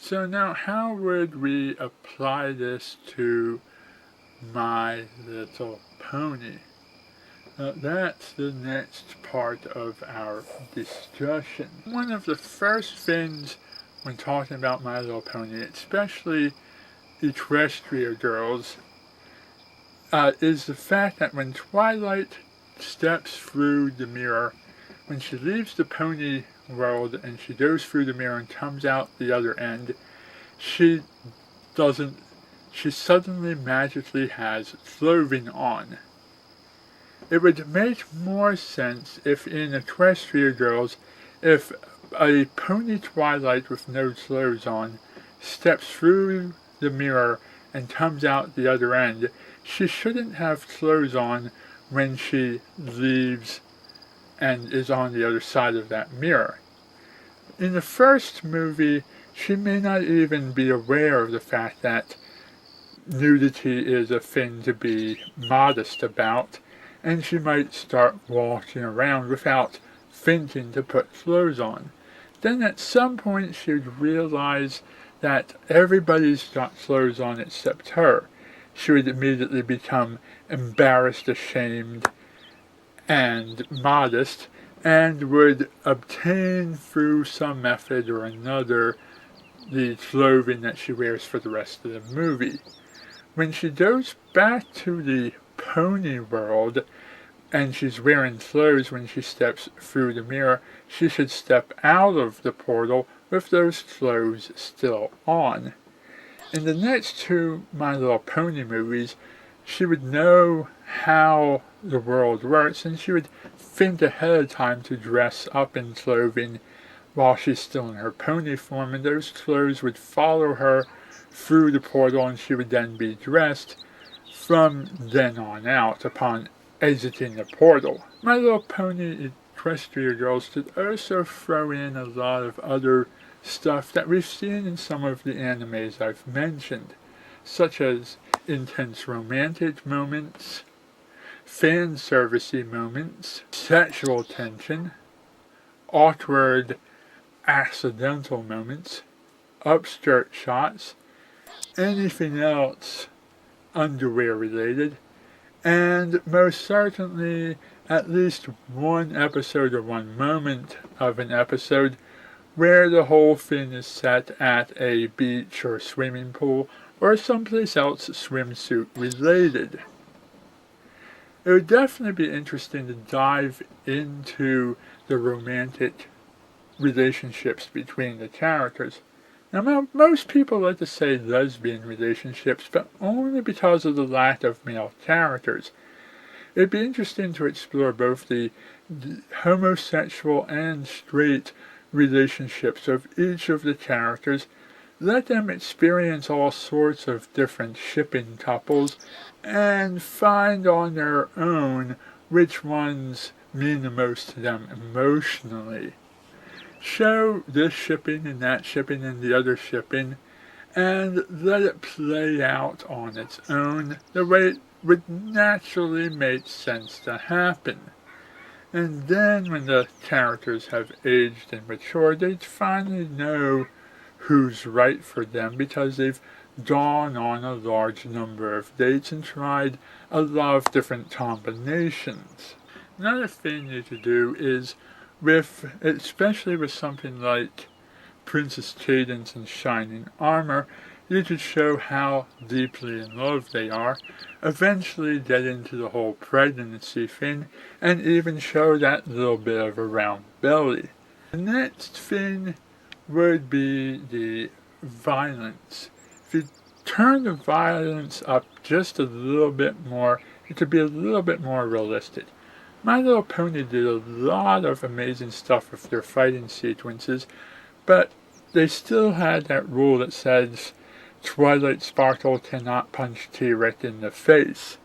So now how would we apply this to My Little Pony? That's the next part of our discussion. One of the first things when talking about My Little Pony, especially Equestria Girls, is the fact that when Twilight steps through the mirror, when she leaves the pony world and she goes through the mirror and comes out the other end, she doesn't, she suddenly magically has clothing on. It would make more sense if in Equestria Girls, if a pony Twilight with no clothes on steps through the mirror and comes out the other end, she shouldn't have clothes on when she leaves and is on the other side of that mirror. In the first movie, she may not even be aware of the fact that nudity is a thing to be modest about, and she might start walking around without thinking to put clothes on. Then at some point she would realize that everybody's got clothes on except her. She would immediately become embarrassed, ashamed, and modest, and would obtain through some method or another the clothing that she wears for the rest of the movie. When she goes back to the pony world and she's wearing clothes when she steps through the mirror, she should step out of the portal with those clothes still on. In the next two My Little Pony movies, she would know how the world works, and she would think ahead of time to dress up in clothing while she's still in her pony form, and those clothes would follow her through the portal, and she would then be dressed from then on out upon exiting the portal. My Little Pony Equestria Girls could also throw in a lot of other stuff that we've seen in some of the animes I've mentioned, such as intense romantic moments, fan servicey moments, sexual tension, awkward accidental moments, upskirt shots, anything else underwear related, and most certainly at least one episode or one moment of an episode where the whole thing is set at a beach or swimming pool or someplace else swimsuit related. It would definitely be interesting to dive into the romantic relationships between the characters. Now, most people like to say lesbian relationships, but only because of the lack of male characters. It'd be interesting to explore both the homosexual and straight relationships of each of the characters, let them experience all sorts of different shipping couples, and find on their own which ones mean the most to them emotionally. Show this shipping and that shipping and the other shipping, and let it play out on its own the way it would naturally make sense to happen. And then when the characters have aged and matured, they finally know who's right for them because they've gone on a large number of dates and tried a lot of different combinations. Another thing you could do is especially with something like Princess Cadance and Shining Armor, you could show how deeply in love they are, eventually get into the whole pregnancy thing, and even show that little bit of a round belly. The next thing would be the violence. If you turn the violence up just a little bit more, it could be a little bit more realistic. My Little Pony did a lot of amazing stuff with their fighting sequences, but they still had that rule that says Twilight Sparkle cannot punch T-Rex in the face,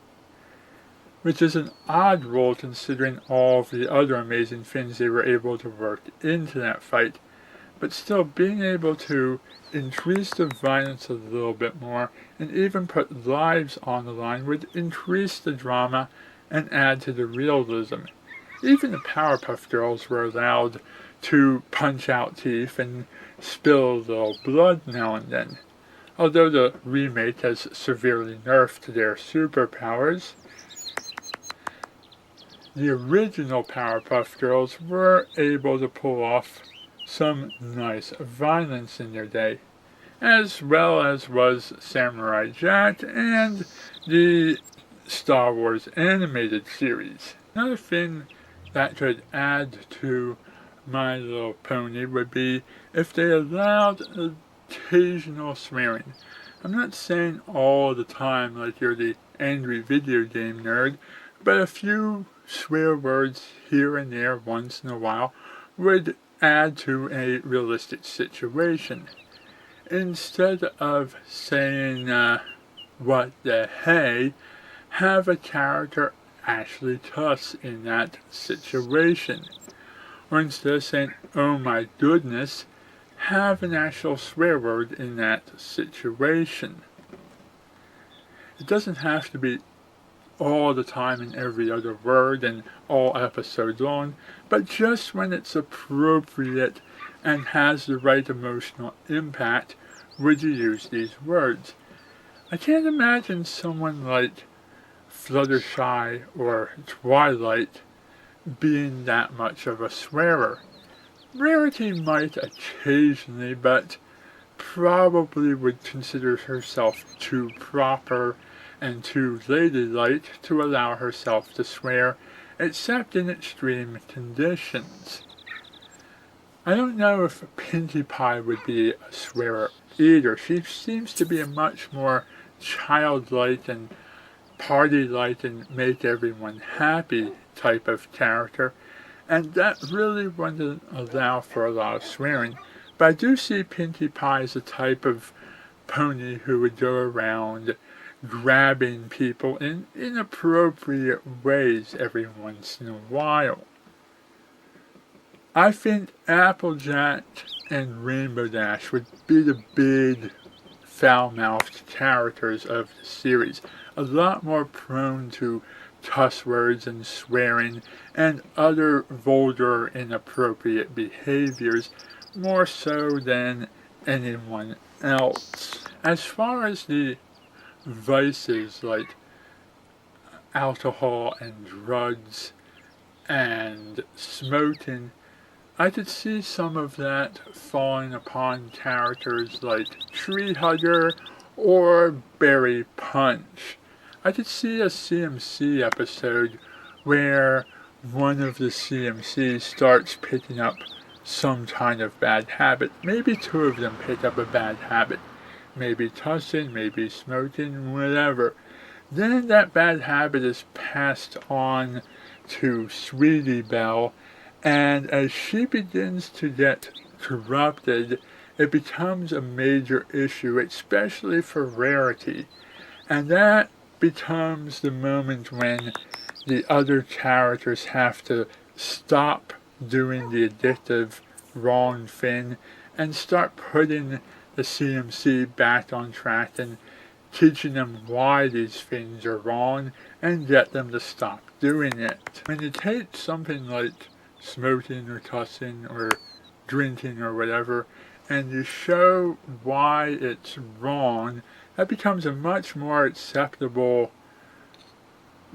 which is an odd rule considering all of the other amazing things they were able to work into that fight. But still, being able to increase the violence a little bit more and even put lives on the line would increase the drama and add to the realism. Even the Powerpuff Girls were allowed to punch out teeth and spill a little blood now and then. Although the remake has severely nerfed their superpowers, the original Powerpuff Girls were able to pull off some nice violence in their day, as well as was Samurai Jack and the Star Wars animated series. Another thing that could add to My Little Pony would be if they allowed occasional swearing. I'm not saying all the time like you're the angry video game nerd, but a few swear words here and there once in a while would add to a realistic situation. Instead of saying, what the hey, have a character actually cuss in that situation. Or instead of saying, oh my goodness, have an actual swear word in that situation. It doesn't have to be all the time in every other word and all episodes long, but just when it's appropriate and has the right emotional impact would you use these words. I can't imagine someone like Fluttershy or Twilight being that much of a swearer. Rarity might occasionally, but probably would consider herself too proper and too ladylike to allow herself to swear, except in extreme conditions. I don't know if Pinkie Pie would be a swearer either. She seems to be a much more childlike and party-like and make everyone happy type of character, and that really wouldn't allow for a lot of swearing. But I do see Pinkie Pie as a type of pony who would go around grabbing people in inappropriate ways every once in a while. I think Applejack and Rainbow Dash would be the big foul-mouthed characters of the series, a lot more prone to cuss words and swearing and other vulgar, inappropriate behaviors, more so than anyone else. As far as the vices like alcohol and drugs and smoking, I could see some of that falling upon characters like Tree Hugger or Berry Punch. I could see a CMC episode where one of the CMCs starts picking up some kind of bad habit. Maybe two of them pick up a bad habit. Maybe cussing, maybe smoking, whatever. Then that bad habit is passed on to Sweetie Belle, and as she begins to get corrupted, it becomes a major issue, especially for Rarity. And that becomes the moment when the other characters have to stop doing the addictive wrong thing and start putting the CMC back on track and teaching them why these things are wrong and get them to stop doing it. When you take something like smoking or cussing or drinking or whatever and you show why it's wrong, that becomes a much more acceptable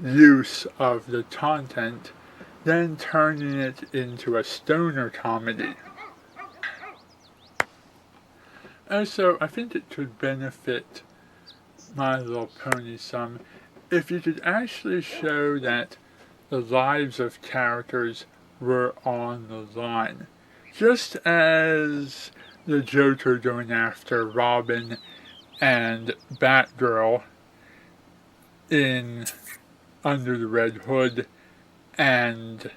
use of the content than turning it into a stoner comedy. Also, I think it could benefit My Little Pony some if you could actually show that the lives of characters were on the line. Just as the Joker going after Robin and Batgirl in Under the Red Hood and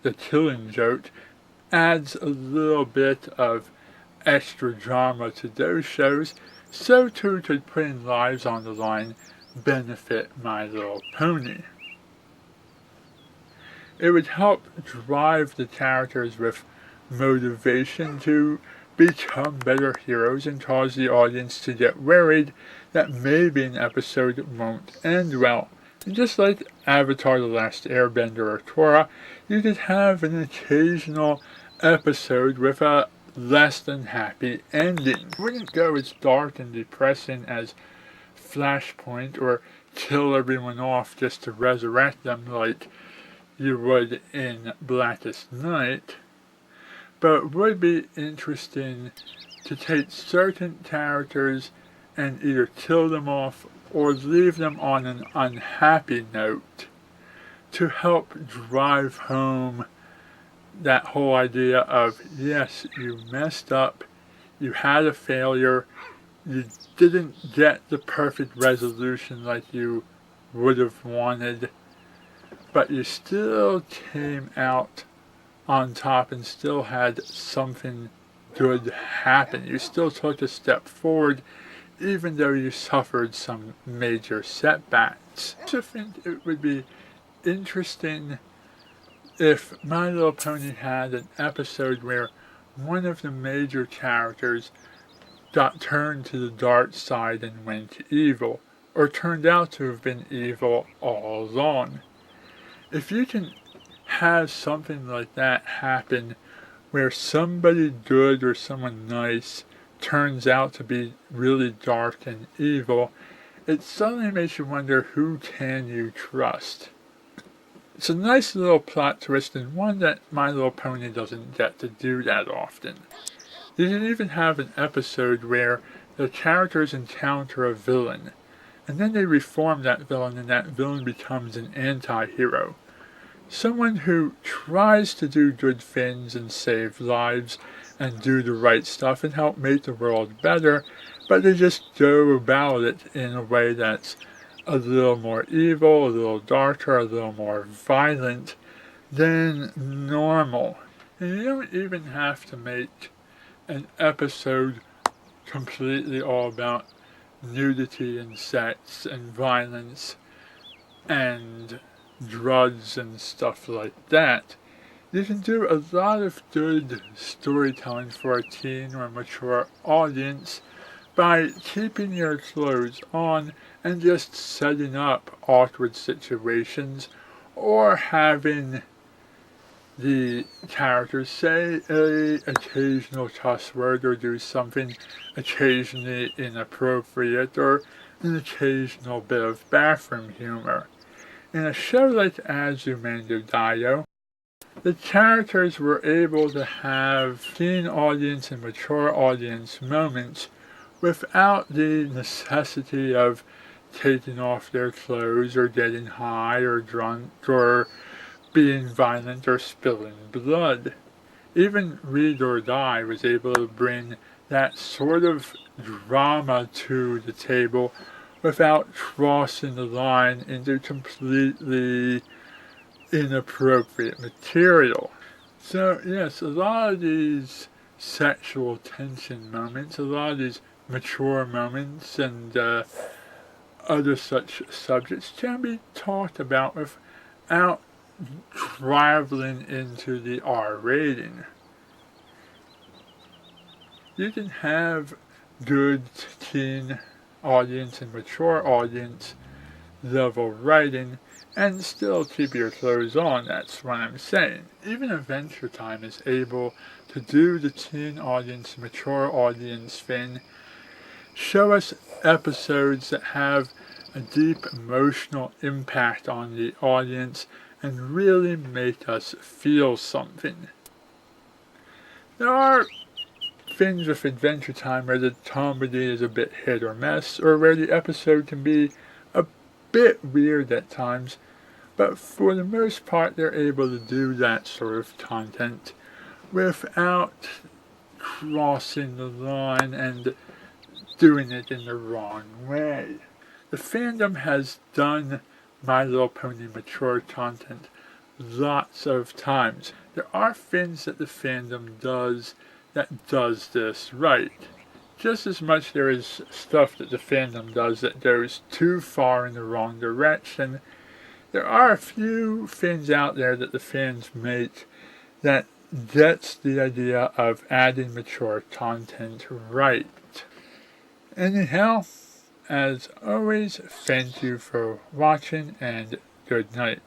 The Killing Joke adds a little bit of extra drama to those shows, so too could putting lives on the line benefit My Little Pony. It would help drive the characters with motivation to become better heroes and cause the audience to get worried that maybe an episode won't end well. And just like Avatar: The Last Airbender or Korra, you could have an occasional episode with a less than happy ending. It wouldn't go as dark and depressing as Flashpoint or kill everyone off just to resurrect them like you would in Blackest Night, but it would be interesting to take certain characters and either kill them off or leave them on an unhappy note to help drive home that whole idea of, yes, you messed up, you had a failure, you didn't get the perfect resolution like you would have wanted, but you still came out on top and still had something good happen. You still took a step forward even though you suffered some major setbacks. I also think it would be interesting if My Little Pony had an episode where one of the major characters got turned to the dark side and went evil, or turned out to have been evil all along. If you can have something like that happen where somebody good or someone nice turns out to be really dark and evil, it suddenly makes you wonder, who can you trust? It's a nice little plot twist, and one that My Little Pony doesn't get to do that often. You can even have an episode where the characters encounter a villain, and then they reform that villain, and that villain becomes an anti-hero. Someone who tries to do good things and save lives and do the right stuff and help make the world better, but they just go about it in a way that's a little more evil, a little darker, a little more violent than normal. And you don't even have to make an episode completely all about nudity and sex and violence and drugs and stuff like that. You can do a lot of good storytelling for a teen or mature audience by keeping your clothes on and just setting up awkward situations, or having the characters say an occasional cuss word or do something occasionally inappropriate, or an occasional bit of bathroom humor. In a show like Azumanga Daioh, the characters were able to have teen audience and mature audience moments without the necessity of taking off their clothes or getting high or drunk or being violent or spilling blood. Even Read or Die was able to bring that sort of drama to the table without crossing the line into completely inappropriate material. So yes, a lot of these sexual tension moments, a lot of these mature moments and other such subjects can be talked about without traveling into the R rating. You can have good teen audience and mature audience level writing and still keep your clothes on, that's what I'm saying. Even Adventure Time is able to do the teen audience, mature audience thing, show us episodes that have a deep emotional impact on the audience and really make us feel something. There are things with Adventure Time where the comedy is a bit hit or miss, or where the episode can be a bit weird at times, but for the most part they're able to do that sort of content without crossing the line and doing it in the wrong way. The fandom has done My Little Pony mature content lots of times. There are things that the fandom does that does this right. Just as much there is stuff that the fandom does that goes too far in the wrong direction. There are a few things out there that the fans make that gets the idea of adding mature content right. Anyhow, as always, thank you for watching and good night.